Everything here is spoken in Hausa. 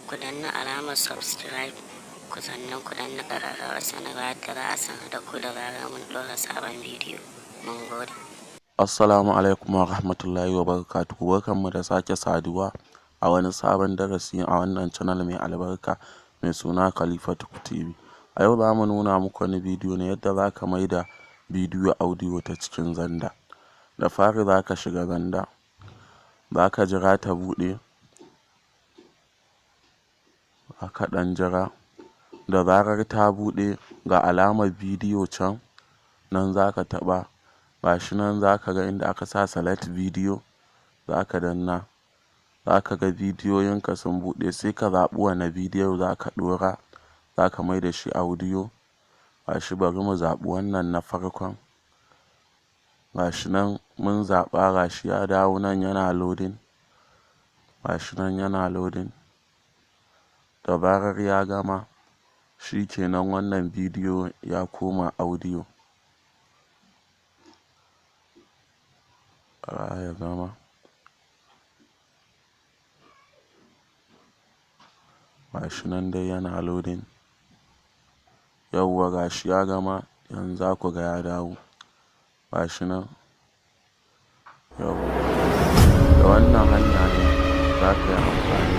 ku danna alamar subscribe sannan ku danna ƙararrawar sanarwa da za a sanar da ku da zarar mun ɗora sabon bidiyo. Mun gode. Assalamu alaikum wa rahmatullahi wa barakatuhu. Barkanmu da sake saduwa a wani sabon darasi a wannan channel mai albarka mai suna Khalifatu TV. A yau za mu nuna muku wani bidiyo ne yadda za ka maida bidiyo audio ta cikin Xender. Da fari za ka shiga Xender, za ka jira ta buɗe, ka ɗan jira. Da zarar ta buɗe ga alamar bidiyo can, nan za ka taɓa. Gashi nan za ka ga inda aka sa select video, za ka danna, za ka ga bidiyoyinka sun buɗe, sai ka zaɓi wane bidiyo za ka ɗora, za ka mai da shi audio. Gashi bari mu zaɓi wannan na farkon. Gashi nan mun zaɓa, gashi ya dawo nan yana loading. Gashi nan yana loading. Da zarar ya gama, shi kenan wannan bidiyo ya koma audio. Ya gama. Gashi nan dai yana loading. Yawwa gashi ya gama, yanzu za ku ga ya dawo. Gashi nan. Yawwa. Da wannan hanya ne za ka yi amfani